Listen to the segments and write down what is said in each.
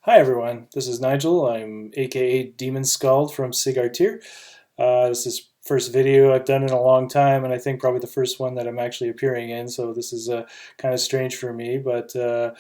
Hi everyone, this is Nigel. I'm aka Daemonskald from SIG. This is first video I've done in a long time, and I think probably the first one that I'm actually appearing in. So this is kind of strange for me, but I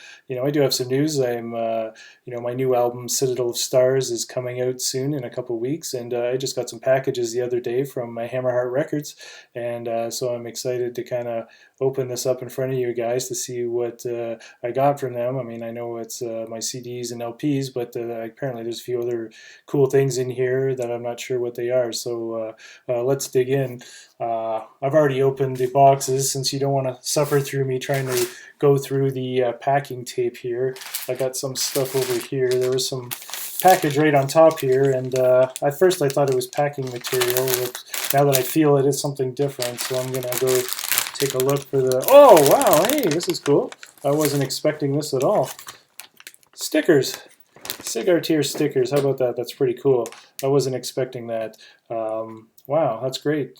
do have some news. My new album Citadel of Stars is coming out soon in a couple weeks, and I just got some packages the other day from my Hammerheart Records, and so I'm excited to kind of open this up in front of you guys to see what I got from them. I mean, I know it's my CDs and LPs, but apparently there's a few other cool things in here that I'm not sure what they are. So let's dig in. I've already opened the boxes since you don't want to suffer through me trying to go through the packing tape here. I got some stuff over here. There was some package right on top here, and at first I thought it was packing material, but now that I feel it is something different, so I'm gonna go take a look for the... Oh wow, hey, this is cool. I wasn't expecting this at all. Stickers. SIG stickers. How about that? That's pretty cool. I wasn't expecting that. Wow, that's great.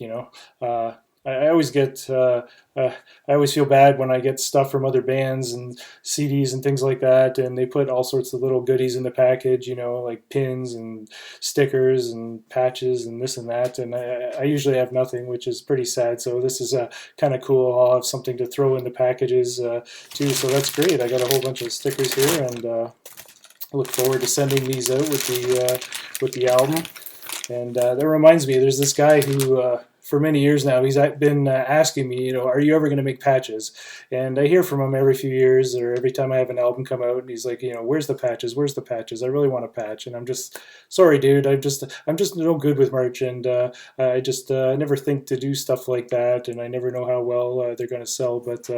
I always get I always feel bad when I get stuff from other bands and CDs and things like that, and they put all sorts of little goodies in the package, like pins and stickers and patches and this and that, and I usually have nothing, which is pretty sad. So this is kind of cool. I'll have something to throw in the packages too, so that's great. I got a whole bunch of stickers here, and I look forward to sending these out with the album. And that reminds me, there's this guy who, for many years now, he's been asking me, are you ever going to make patches? And I hear from him every few years or every time I have an album come out, and he's like, where's the patches? Where's the patches? I really want a patch. And I'm just, sorry, dude, I'm just no good with merch, and I just never think to do stuff like that, and I never know how well they're going to sell. But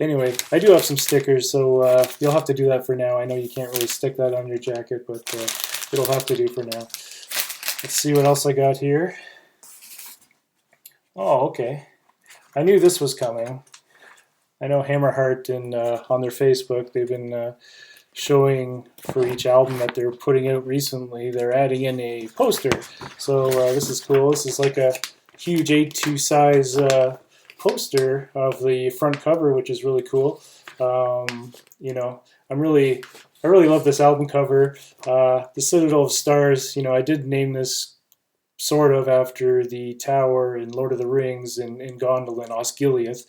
anyway, I do have some stickers, so you'll have to do that for now. I know you can't really stick that on your jacket, but it'll have to do for now. Let's see what else I got here. Oh, okay. I knew this was coming. I know Hammerheart and on their Facebook, they've been showing for each album that they're putting out recently, they're adding in a poster. So this is cool. This is like a huge 8:2 size poster of the front cover, which is really cool. I really love this album cover. The Citadel of Stars, I did name this sort of after the tower in Lord of the Rings in Gondolin, Osgiliath,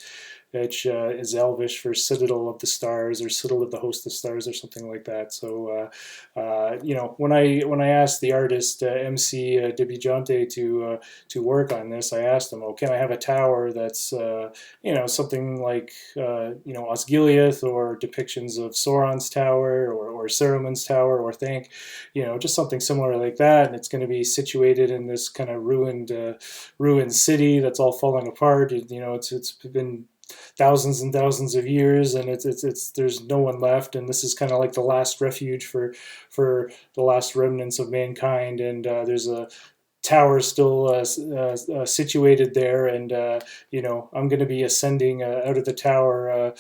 which is Elvish for Citadel of the Stars or Citadel of the Host of Stars or something like that. So, when I asked the artist MC Dibijonte to work on this, I asked him, "Oh, can I have a tower that's something like Osgiliath or depictions of Sauron's tower or Saruman's tower or Thank, just something similar like that, and it's going to be situated in this kind of ruined city that's all falling apart. It's been thousands and thousands of years, and it's there's no one left, and this is kind of like the last refuge for the last remnants of mankind, and there's a tower still situated there, and I'm going to be ascending out of the tower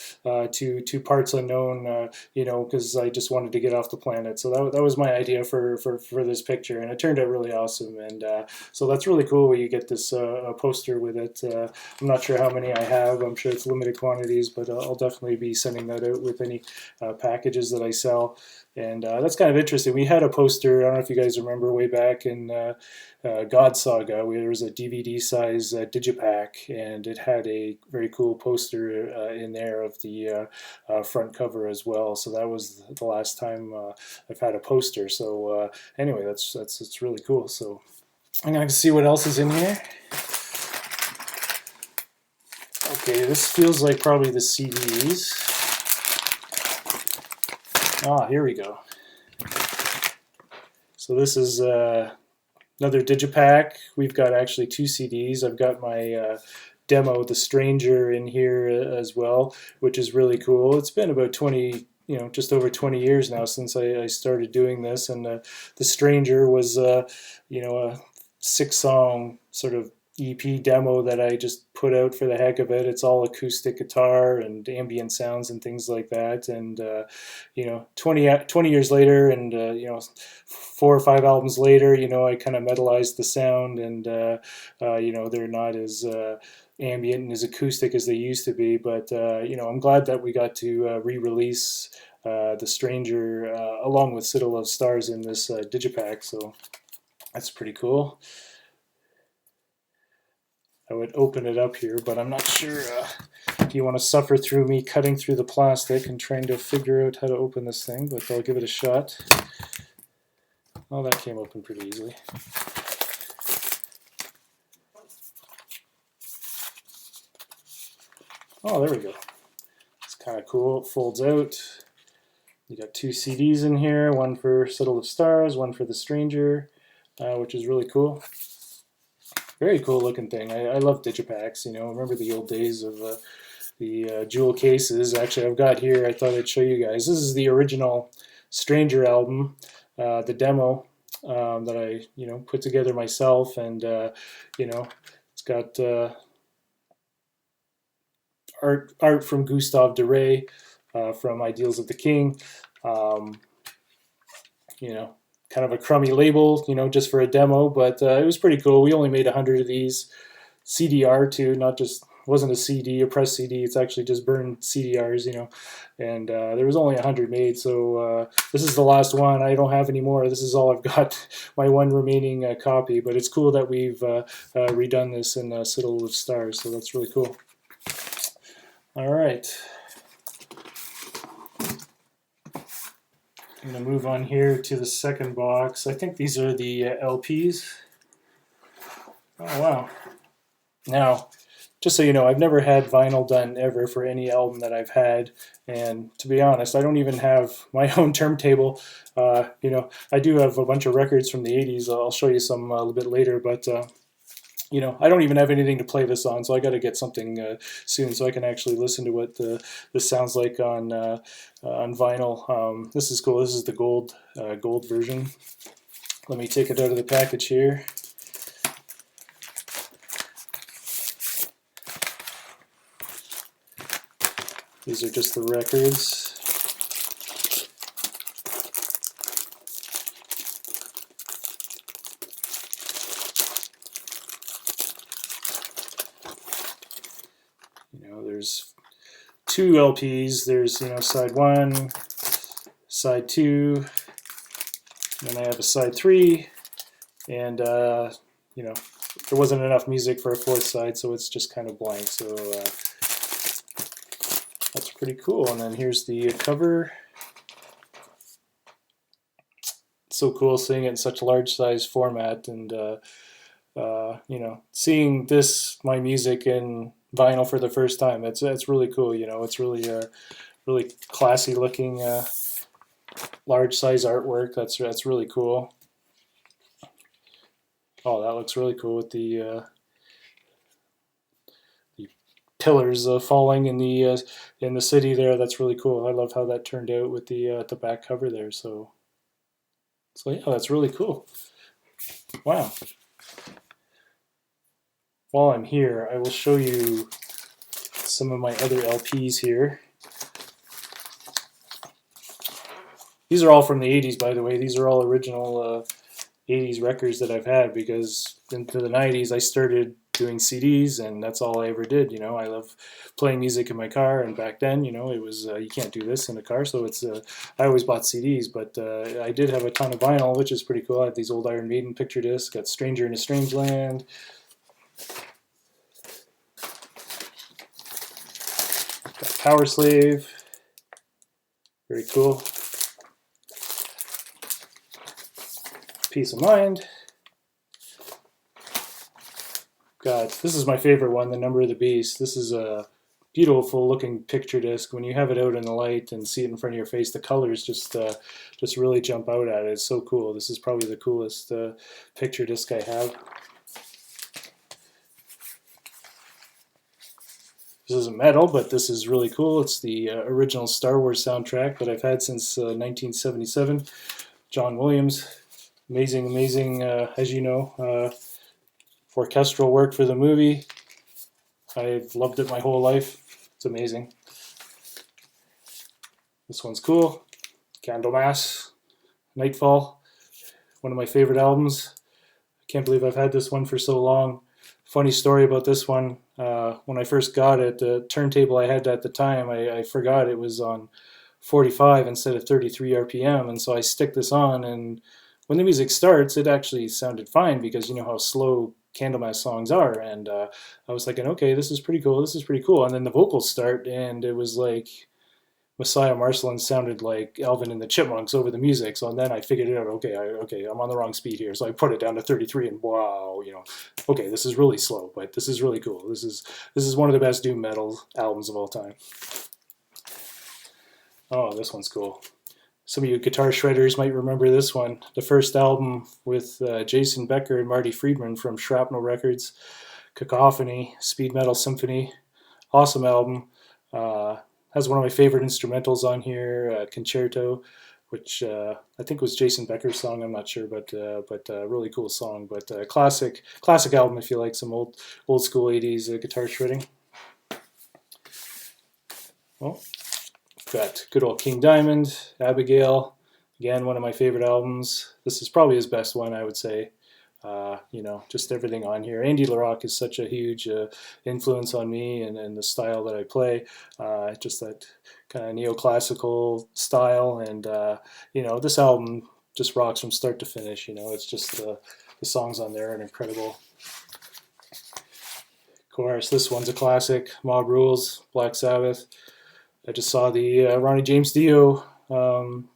to parts unknown, because I just wanted to get off the planet. So that was my idea for this picture, and it turned out really awesome. And so that's really cool when you get this poster with it. I'm not sure how many I have. I'm sure it's limited quantities, but I'll definitely be sending that out with any packages that I sell. And that's kind of interesting. We had a poster, I don't know if you guys remember, way back in God Saga, where there was a DVD size Digipack, and it had a very cool poster in there of the front cover as well. So that was the last time I've had a poster. So anyway, it's really cool. So I'm going to see what else is in here. Okay, this feels like probably the CDs. Ah, here we go. So this is another Digipack. We've got actually two CDs. I've got my demo, The Stranger, in here as well, which is really cool. It's been about 20, just over 20 years now since I started doing this, and The Stranger was, a 6-song sort of EP demo that I just put out for the heck of it. It's all acoustic guitar and ambient sounds and things like that. And 20 years later, and 4 or 5 albums later, I kind of metalized the sound, and they're not as ambient and as acoustic as they used to be. But I'm glad that we got to re-release The Stranger, along with Citadel of Stars in this Digipack, so that's pretty cool. I would open it up here, but I'm not sure if you want to suffer through me cutting through the plastic and trying to figure out how to open this thing, but I'll give it a shot. Oh, that came open pretty easily. Oh, there we go. It's kind of cool. It folds out. You got 2 CDs in here, one for Citadel of Stars, one for The Stranger, which is really cool. Very cool looking thing. I love Digipacks, you know. Remember the old days of the jewel cases. Actually, I've got here, I thought I'd show you guys. This is the original Stranger album, the demo that I, you know, put together myself, and you know, it's got art from Gustave Doré from Ideals of the King. You know, kind of a crummy label, you know, just for a demo, but it was pretty cool. We only made 100 of these. CDR too, not just, wasn't a CD, a press CD, it's actually just burned CDRs, you know, and there was only 100 made, so this is the last one. I don't have any more. This is all I've got, my one remaining copy, but it's cool that we've redone this in Citadel of Stars, so that's really cool. All right. I'm going to move on here to the second box. I think these are the LPs. Oh, wow. Now, just so you know, I've never had vinyl done ever for any album that I've had, and to be honest, I don't even have my own turntable. You know, I do have a bunch of records from the 80s. I'll show you some a little bit later, but you know, I don't even have anything to play this on, so I got to get something soon so I can actually listen to what this sounds like on vinyl. This is cool. This is the gold version. Let me take it out of the package here. These are just the records. There's 2 LPs. There's, you know, side 1, side 2, and then I have a side 3, and you know, there wasn't enough music for a 4th side, so it's just kind of blank. So that's pretty cool. And then here's the cover. It's so cool seeing it in such large size format, and you know, seeing my music in vinyl for the first time. It's really cool. You know, it's really really classy looking, large size artwork. That's really cool. Oh, that looks really cool with the pillars falling in the city there. That's really cool. I love how that turned out with the back cover there. So yeah, that's really cool. Wow. While I'm here, I will show you some of my other LPs here. These are all from the 80s, by the way. These are all original 80s records that I've had, because into the 90s I started doing CDs, and that's all I ever did. You know, I love playing music in my car, and back then, you know, it was you can't do this in a car, so it's I always bought CDs, but I did have a ton of vinyl, which is pretty cool. I have these old Iron Maiden picture discs. Got Stranger in a Strange Land. Got Power Slave. Very cool. Peace of Mind. God, this is my favorite one, The Number of the Beast. This is a beautiful looking picture disc. When you have it out in the light and see it in front of your face, the colors just really jump out at it. It's so cool. This is probably the coolest picture disc I have. This isn't metal, but this is really cool. It's the original Star Wars soundtrack that I've had since 1977. John Williams. Amazing, amazing, as you know, orchestral work for the movie. I've loved it my whole life. It's amazing. This one's cool. Candlemas, Nightfall, one of my favorite albums. I can't believe I've had this one for so long. Funny story about this one. When I first got it, the turntable I had at the time, I forgot it was on 45 instead of 33 RPM, and so I stick this on, and when the music starts, it actually sounded fine because you know how slow Candlemass songs are, and I was thinking, okay, this is pretty cool, this is pretty cool, and then the vocals start, and it was like Messiah Marcelin sounded like Alvin and the Chipmunks over the music. So then I figured it out. Okay, I'm on the wrong speed here. So I put it down to 33, and wow, you know, okay, this is really slow, but this is really cool. This is one of the best doom metal albums of all time. Oh, this one's cool. Some of you guitar shredders might remember this one. The first album with Jason Becker and Marty Friedman from Shrapnel Records, Cacophony, Speed Metal Symphony. Awesome album. Has one of my favorite instrumentals on here, Concerto, which I think was Jason Becker's song. I'm not sure, but really cool song. But classic album if you like some old school '80s guitar shredding. Well, got good old King Diamond, Abigail. Again, one of my favorite albums. This is probably his best one, I would say. You know, just everything on here. Andy LaRocque is such a huge influence on me and the style that I play. Just that kind of neoclassical style, and you know, this album just rocks from start to finish. You know, it's just the songs on there are incredible. Of course, this one's a classic. Mob Rules, Black Sabbath. I just saw the Ronnie James Dio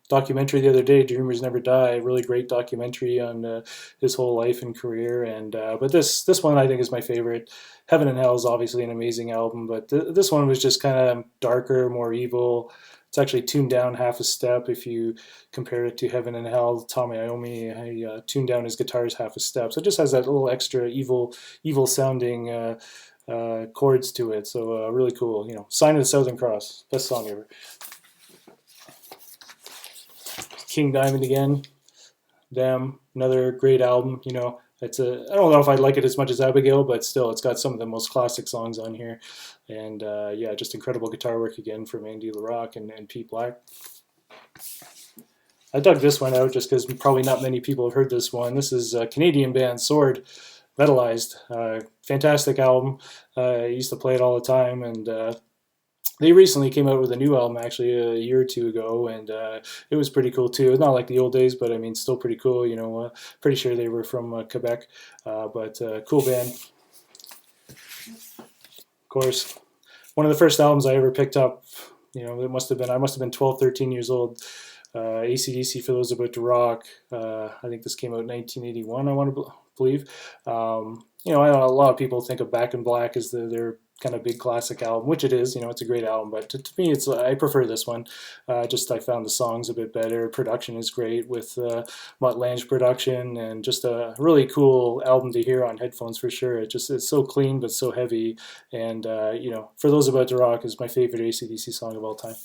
documentary the other day, Dreamers Never Die. A really great documentary on his whole life and career. And but this one I think is my favorite. Heaven and Hell is obviously an amazing album, but this one was just kind of darker, more evil. It's actually tuned down half a step if you compare it to Heaven and Hell. Tommy Iommi tuned down his guitars half a step, so it just has that little extra evil sounding chords to it. So really cool. You know, Sign of the Southern Cross, best song ever. King Diamond again, damn, another great album. You know, it's I don't know if I'd like it as much as Abigail, but still, it's got some of the most classic songs on here, and yeah, just incredible guitar work again from Andy LaRocque and Pete Black. I dug this one out just because probably not many people have heard this one. This is a Canadian band, Sword, Metalized. Fantastic album. I used to play it all the time, and they recently came out with a new album actually a year or two ago, and it was pretty cool too. It's not like the old days, but I mean, still pretty cool. You know, pretty sure they were from Quebec, but cool band. Of course, one of the first albums I ever picked up. You know, I must have been 12, 13 years old. AC/DC for Those About to Rock. I think this came out in 1981. I want to believe. You know, I know a lot of people think of Back in Black as their kind of big classic album, which it is. You know, it's a great album, but to me, I prefer this one. Just I found the songs a bit better. Production is great with Mutt Lange production, and just a really cool album to hear on headphones for sure. It's so clean but so heavy, and you know, For Those About to Rock is my favorite AC/DC song of all time.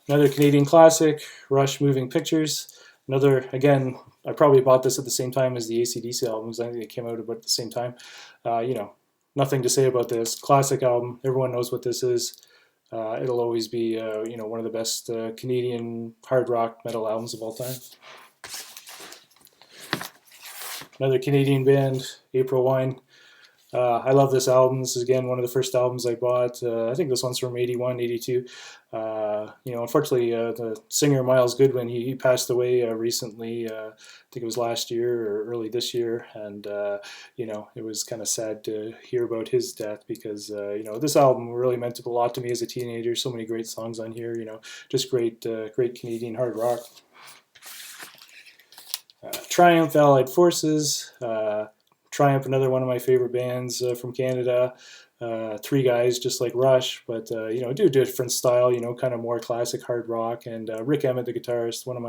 Another Canadian classic, Rush, Moving Pictures. Another, again, I probably bought this at the same time as the AC/DC albums. I think they came out about the same time. You know, nothing to say about this. Classic album. Everyone knows what this is. It'll always be, you know, one of the best Canadian hard rock metal albums of all time. Another Canadian band, April Wine. I love this album. This is, again, one of the first albums I bought. I think this one's from 81, 82. You know, unfortunately, the singer Miles Goodwin, he passed away recently. I think it was last year or early this year. And, you know, it was kind of sad to hear about his death because, you know, this album really meant a lot to me as a teenager. So many great songs on here, you know, just great Canadian hard rock. Triumph, Allied Forces. Triumph, another one of my favorite bands from Canada. Three guys just like Rush, but you know, do a different style. You know, kind of more classic hard rock. And Rick Emmett, the guitarist, one of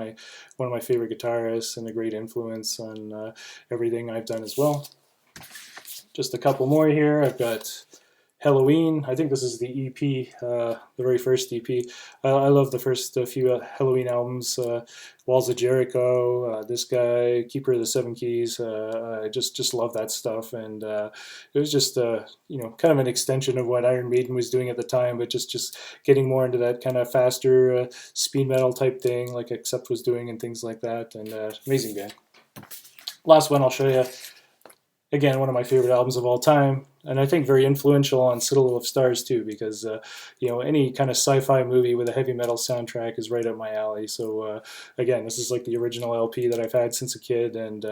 my favorite guitarists, and a great influence on everything I've done as well. Just a couple more here. I've got Halloween. I think this is the EP, the very first EP. I love the first few Halloween albums. Walls of Jericho, this guy, Keeper of the Seven Keys. I just love that stuff, and it was just you know, kind of an extension of what Iron Maiden was doing at the time, but just getting more into that kind of faster speed metal type thing, like Accept was doing, and things like that. And amazing band. Last one I'll show you. Again, one of my favorite albums of all time. and I think very influential on Citadel of Stars too, because any kind of sci-fi movie with a heavy metal soundtrack is right up my alley. So again, this is like the original LP that I've had since a kid, and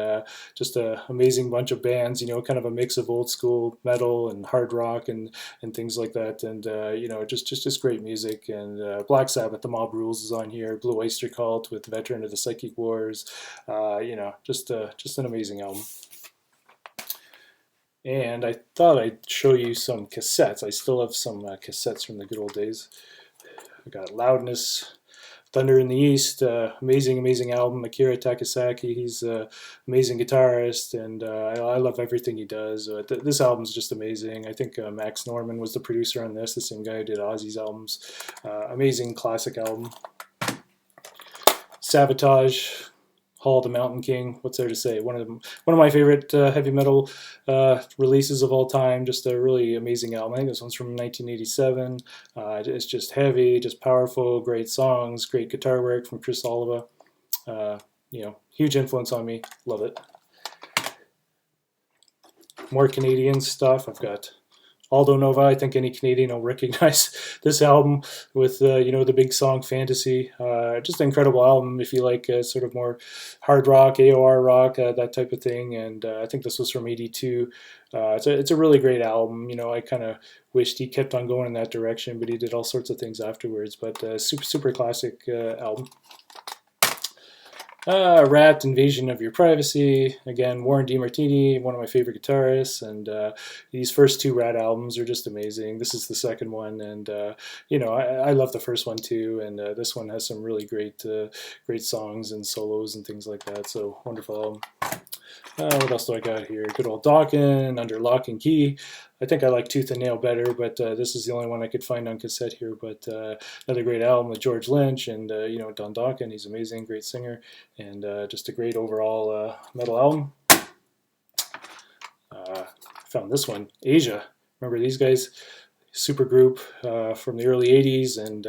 just an amazing bunch of bands. Kind of a mix of old school metal and hard rock and things like that, and just great music. And Black Sabbath, The Mob Rules is on here. Blue Oyster Cult with Veteran of the Psychic Wars. Just an amazing album. And I thought I'd show you some cassettes. I still have some cassettes from the good old days. I got Loudness, Thunder in the East, amazing album. Akira Takasaki, he's an amazing guitarist, and I love everything he does. This album's just amazing. I think Max Norman was the producer on this, the same guy who did Ozzy's albums. Amazing classic album. Sabotage, Hall of the Mountain King. What's there to say? One of my favorite heavy metal releases of all time. Just a really amazing album. I think this one's from 1987. It's just heavy, just powerful, great songs, great guitar work from Chris Oliva. Huge influence on me. Love it. More Canadian stuff. I've got Aldo Nova. I think any Canadian will recognize this album with the big song Fantasy. Just an incredible album if you like sort of more hard rock, AOR rock, that type of thing. And I think this was from '82. It's a really great album. I kind of wished he kept on going in that direction, but he did all sorts of things afterwards. But super classic album. Rat, Invasion of Your Privacy. Again, Warren DeMartini, one of my favorite guitarists, and these first two Rat albums are just amazing. This is the second one, and I love the first one too, and this one has some really great songs and solos and things like that. So wonderful album. What else do I got here? Good old Dokken, Under Lock and Key. I think I like Tooth and Nail better, but this is the only one I could find on cassette here. But another great album with George Lynch and Don Dokken. He's amazing, great singer, and just a great overall metal album. I found this one, Asia. Remember these guys? Super group from the early '80s, and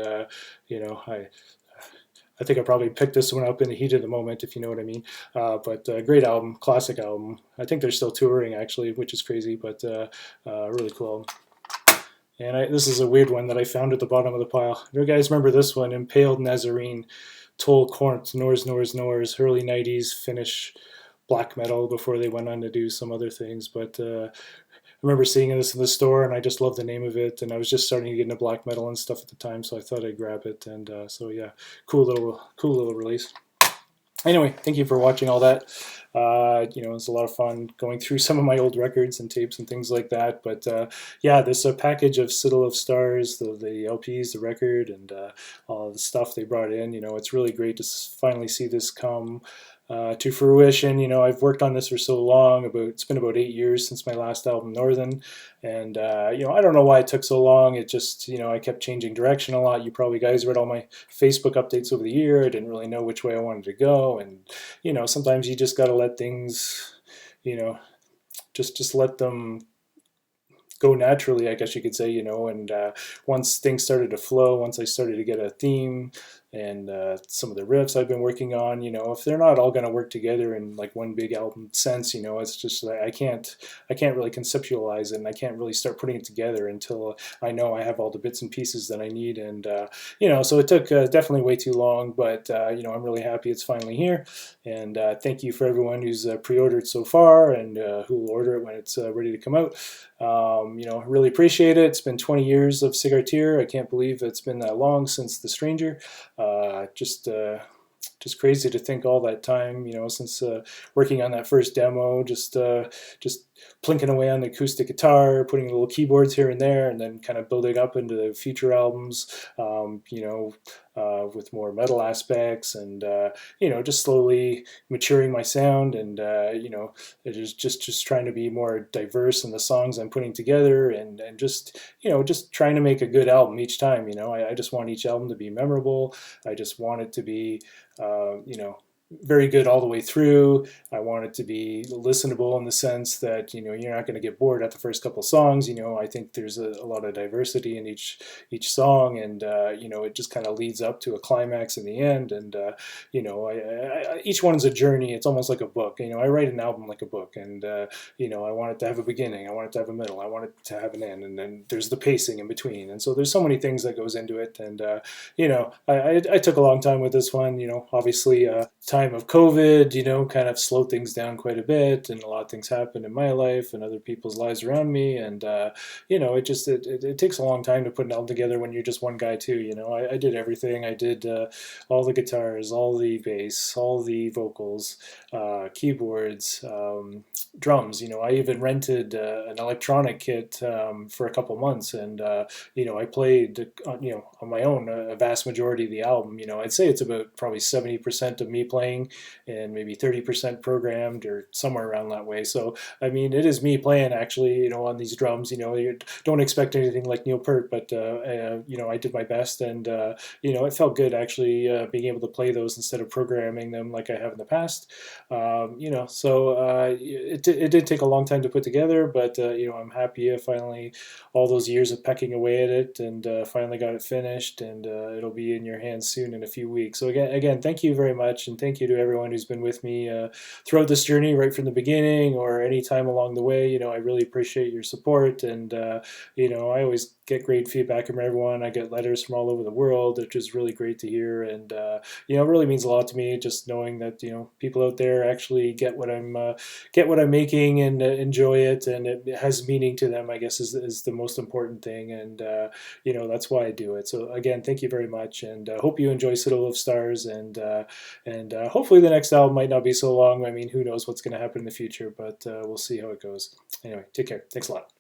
I think I probably picked this one up in the heat of the moment, if you know what I mean. But great album, classic album. I think they're still touring, actually, which is crazy, but really cool album. And this is a weird one that I found at the bottom of the pile. You guys remember this one? Impaled Nazarene, Toll Court, Nors, early '90s Finnish black metal before they went on to do some other things. But I remember seeing this in the store, and I just loved the name of it, and I was just starting to get into black metal and stuff at the time, so I thought I'd grab it, and so yeah, cool little release. Anyway, thank you for watching all that. It was a lot of fun going through some of my old records and tapes and things like that. But yeah, this package of Citadel of Stars, the LPs, the record, and all the stuff they brought in. It's really great to finally see this come to fruition. I've worked on this for so long. It's been about 8 years since my last album, Northern, and I don't know why it took so long. It just I kept changing direction a lot. You probably guys read all my Facebook updates over the year. I didn't really know which way I wanted to go, and sometimes you just got to let things, just let them go naturally, I guess you could say, and once things started to flow, once I started to get a theme and some of the riffs I've been working on, if they're not all going to work together in like one big album sense, it's just like I can't really conceptualize it, and I can't really start putting it together until I know I have all the bits and pieces that I need. And so it took definitely way too long, but I'm really happy it's finally here. And thank you for everyone who's pre-ordered so far, and who will order it when it's ready to come out. Really appreciate it. It's been 20 years of SIG. I can't believe it's been that long since The Stranger. Just crazy to think all that time, since working on that first demo, just plinking away on the acoustic guitar, putting little keyboards here and there, and then kind of building up into the future albums, with more metal aspects, and just slowly maturing my sound, and it is just trying to be more diverse in the songs I'm putting together, and just trying to make a good album each time. I just want each album to be memorable. I just want it to be very good all the way through. I want it to be listenable in the sense that you're not going to get bored at the first couple songs. I think there's a lot of diversity in each song, and it just kind of leads up to a climax in the end. And each one's a journey. It's almost like a book. I write an album like a book, and I want it to have a beginning. I want it to have a middle. I want it to have an end, and then there's the pacing in between. And so there's so many things that goes into it. And I took a long time with this one. Obviously, time of COVID, kind of slowed things down quite a bit, and a lot of things happened in my life and other people's lives around me, and it takes a long time to put an album together when you're just one guy too. I did everything. I did all the guitars, all the bass, all the vocals, keyboards, drums. I even rented an electronic kit for a couple months, and I played on my own a vast majority of the album. I'd say it's about probably 70% of me playing and maybe 30% programmed or somewhere around that way. So I mean, it is me playing actually, on these drums. You don't expect anything like Neil Peart, but I did my best, and it felt good actually being able to play those instead of programming them like I have in the past. It did take a long time to put together, but I'm happy I finally, all those years of pecking away at it, and finally got it finished, and it'll be in your hands soon in a few weeks. So again, thank you very much, and thank you to everyone who's been with me throughout this journey, right from the beginning or any time along the way. I really appreciate your support, and I always get great feedback from everyone. I get letters from all over the world, which is really great to hear, and it really means a lot to me just knowing that people out there actually get what I'm making and enjoy it, and it has meaning to them. I guess is the most important thing, and that's why I do it. So again, thank you very much, and hope you enjoy Citadel of Stars, and hopefully the next album might not be so long. I mean, who knows what's going to happen in the future, but we'll see how it goes. Anyway, take care. Thanks a lot.